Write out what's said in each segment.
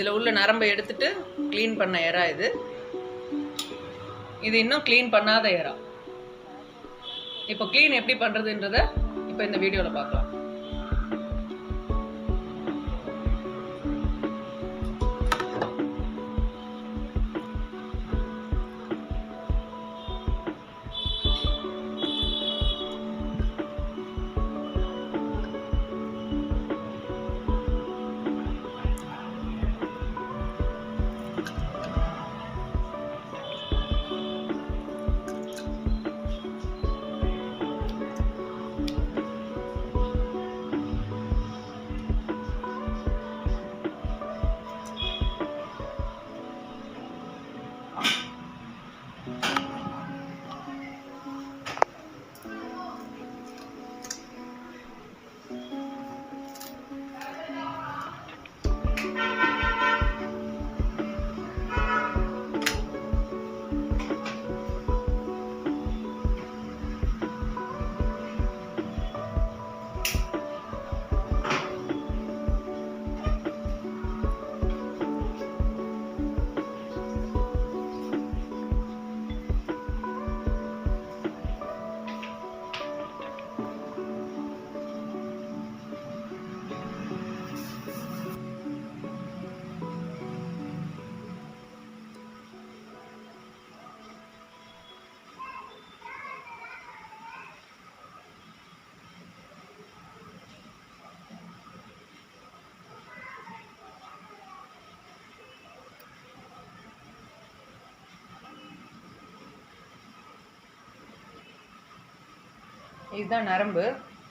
இதில் உள்ள நரம்பை எடுத்துட்டு க்ளீன் பண்ண எறா இது. இது இன்னும் க்ளீன் பண்ணாத எறா. இப்போ க்ளீன் எப்படி பண்ணுறதுன்றத இப்போ இந்த வீடியோவில் பார்க்கலாம். இதுதான் நரம்பு.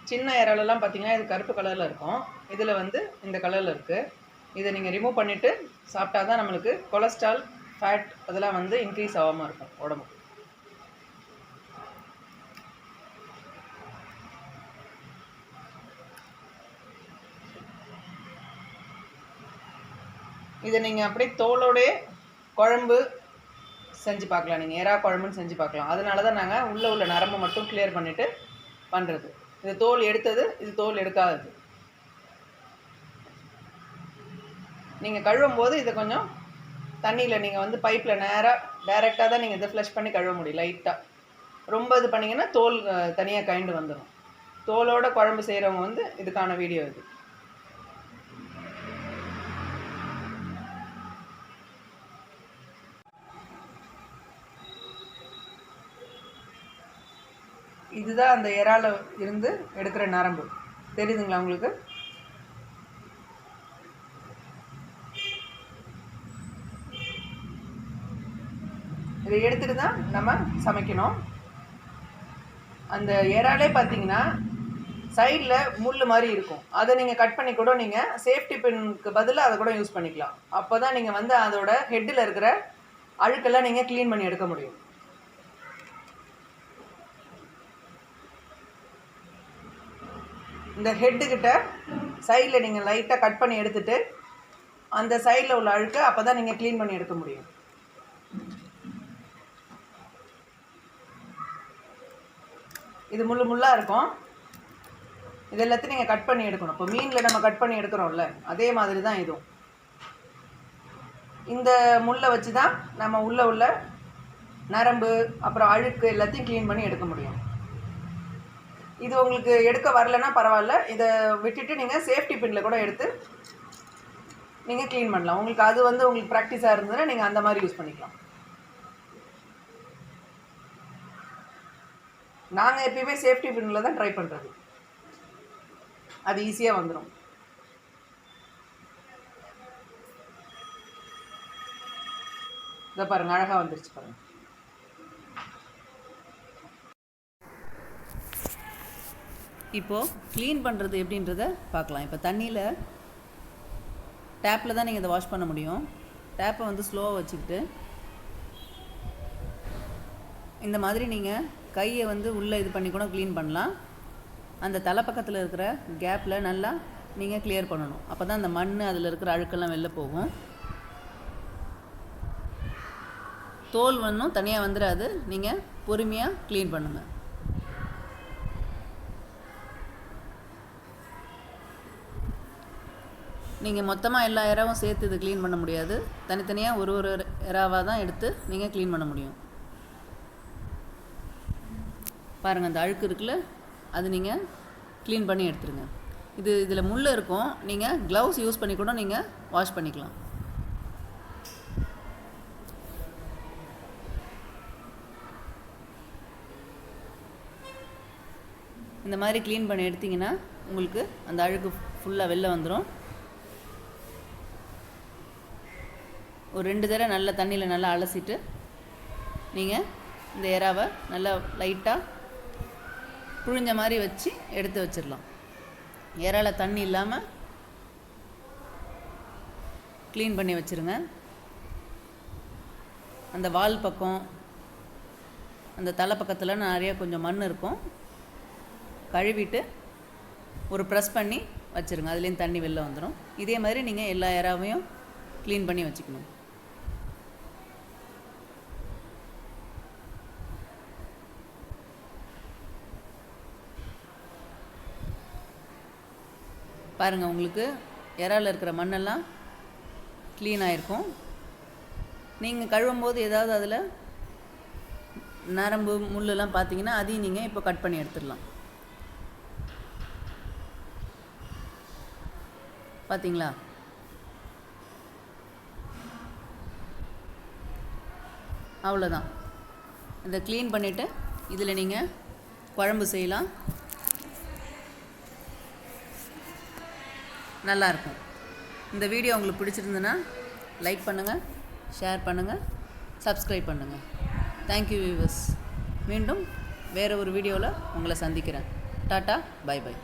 சின்ன இறாலெல்லாம் பார்த்தீங்கன்னா இது கருப்பு கலரில் இருக்கும். இதில் வந்து இந்த கலரில் இருக்குது. இதை நீங்கள் ரிமூவ் பண்ணிவிட்டு சாப்பிட்டா தான் நம்மளுக்கு கொலஸ்ட்ரால், ஃபேட் அதெல்லாம் வந்து இன்க்ரீஸ் ஆகாமல் இருக்கும் உடம்புக்கு. இதை நீங்கள் அப்படியே தோலோடே குழம்பு செஞ்சு பார்க்கலாம். நீங்கள் எறா குழம்புன்னு செஞ்சு பார்க்கலாம். அதனால தான் நாங்கள் உள்ள நரம்பை மட்டும் கிளியர் பண்ணிவிட்டு பண்ணுறது. இது தோல் எடுத்தது, இது தோல் எடுக்காதது. நீங்கள் கழுவும் போது இதை கொஞ்சம் தண்ணியில் நீங்கள் வந்து பைப்பில் நேராக டைரெக்டாக தான் நீங்கள் இதை ஃப்ளஷ் பண்ணி கழுவ முடியும். லைட்டாக ரொம்ப இது பண்ணிங்கன்னா தோல் தனியாக கயண்டு வந்துடும். தோலோட குழம்பு செய்கிறவங்க வந்து இதுக்கான வீடியோ இது. இதுதான் அந்த இறால இருந்து எடுக்கிற நரம்பு. தெரியுதுங்களா உங்களுக்கு? இதை எடுத்துட்டு தான் நம்ம சமைக்கணும். அந்த இறாலே பார்த்தீங்கன்னா சைடில் முள் மாதிரி இருக்கும். அதை நீங்கள் கட் பண்ணி கூட நீங்கள் சேஃப்டி பின்னுக்கு பதிலாக அதை கூட யூஸ் பண்ணிக்கலாம். அப்போ தான் நீங்கள் வந்து அதோட ஹெட்டில் இருக்கிற அழுக்கெல்லாம் நீங்கள் க்ளீன் பண்ணி எடுக்க முடியும். இந்த ஹெட்டுக்கிட்ட சைடில் நீங்கள் லைட்டாக கட் பண்ணி எடுத்துகிட்டு அந்த சைடில் உள்ள அழுக்க அப்போ தான் நீங்கள் க்ளீன் பண்ணி எடுக்க முடியும். இது முள்ளாக இருக்கும். இது எல்லாத்தையும் நீங்கள் கட் பண்ணி எடுக்கணும். இப்போ மீனில் நம்ம கட் பண்ணி எடுக்கிறோம்ல, அதே மாதிரி தான் இதுவும். இந்த முள்ளை வச்சு தான் நம்ம உள்ள நரம்பு அப்புறம் அழுக்கு எல்லாத்தையும் க்ளீன் பண்ணி எடுக்க முடியும். இது உங்களுக்கு எடுக்க வரலன்னா பரவாயில்ல, இதை விட்டுட்டு நீங்கள் சேஃப்டி பின்னில் கூட எடுத்து நீங்கள் க்ளீன் பண்ணலாம். உங்களுக்கு அது வந்து உங்களுக்கு ப்ராக்டிஸாக இருந்ததுன்னா நீங்கள் அந்த மாதிரி யூஸ் பண்ணிக்கலாம். நாங்கள் எப்பயுமே சேஃப்டி பின்னில் தான் ட்ரை பண்ணுறது. அது ஈஸியாக வந்துடும். இதை பாருங்கள், அழகாக வந்துருச்சு பாருங்கள். இப்போது க்ளீன் பண்ணுறது எப்படின்றத பார்க்கலாம். இப்போ தண்ணியில் டேப்பில் தான் நீங்கள் இதை வாஷ் பண்ண முடியும். டேப்பை வந்து ஸ்லோவாக வச்சுக்கிட்டு இந்த மாதிரி நீங்கள் கையை வந்து உள்ளே இது பண்ணி கூட க்ளீன் பண்ணலாம். அந்த தலைப்பக்கத்தில் இருக்கிற கேப்பில் நல்லா நீங்கள் கிளியர் பண்ணணும். அப்போ தான் அந்த மண் அதில் இருக்கிற அழுக்கெல்லாம் வெளில போகும். தோல் ஒன்றும் தனியாக வந்துடாது. நீங்கள் பொறுமையாக க்ளீன் பண்ணுங்கள். நீங்கள் மொத்தமாக எல்லா இறாவும் சேர்த்து இது க்ளீன் பண்ண முடியாது. தனித்தனியாக ஒரு ஒரு இறாவாக தான் எடுத்து நீங்கள் க்ளீன் பண்ண முடியும். பாருங்கள், அந்த அழுக்கு இருக்குல்ல, அது நீங்கள் க்ளீன் பண்ணி எடுத்துருங்க. இதில் முள் இருக்கும். நீங்கள் க்ளவுஸ் யூஸ் பண்ணி கூட நீங்கள் வாஷ் பண்ணிக்கலாம். இந்த மாதிரி க்ளீன் பண்ணி எடுத்திங்கன்னா உங்களுக்கு அந்த அழுக்கு ஃபுல்லாக வெளில வந்துடும். ஒரு 2 தடவை நல்லா தண்ணியில் நல்லா அலசிட்டு நீங்கள் இந்த இறாவை நல்லா லைட்டாக புழிஞ்ச மாதிரி வச்சு எடுத்து வச்சிடலாம். இறால தண்ணி இல்லாமல் க்ளீன் பண்ணி வச்சுருங்க. அந்த வால் பக்கம், அந்த தலை பக்கத்தில் நிறையா கொஞ்சம் மண் இருக்கும். கழுவிட்டு ஒரு ப்ரெஸ் பண்ணி வச்சுருங்க. அதுலேருந்து தண்ணி வெளில வந்துடும். இதே மாதிரி நீங்கள் எல்லா இறாவையும் க்ளீன் பண்ணி வச்சுக்கணும். பாருங்கள், உங்களுக்கு இறால இருக்கிற மண்ணெல்லாம் க்ளீன் ஆகிருக்கும். நீங்கள் கழுவும்போது ஏதாவது அதில் நரம்பு முள்ளெல்லாம் பார்த்தீங்கன்னா அதையும் நீங்கள் இப்போ கட் பண்ணி எடுத்துடலாம். பார்த்தீங்களா? அவ்வளோதான். இதை க்ளீன் பண்ணிவிட்டு இதில் நீங்கள் குழம்பு செய்யலாம். நல்லாயிருக்கும். இந்த வீடியோ உங்களுக்கு பிடிச்சிருந்துன்னா லைக் பண்ணுங்கள், ஷேர் பண்ணுங்கள், சப்ஸ்கிரைப் பண்ணுங்கள். Thank you viewers. மீண்டும் வேறு ஒரு வீடியோவில் உங்களை சந்திக்கிறேன். Tata, bye by.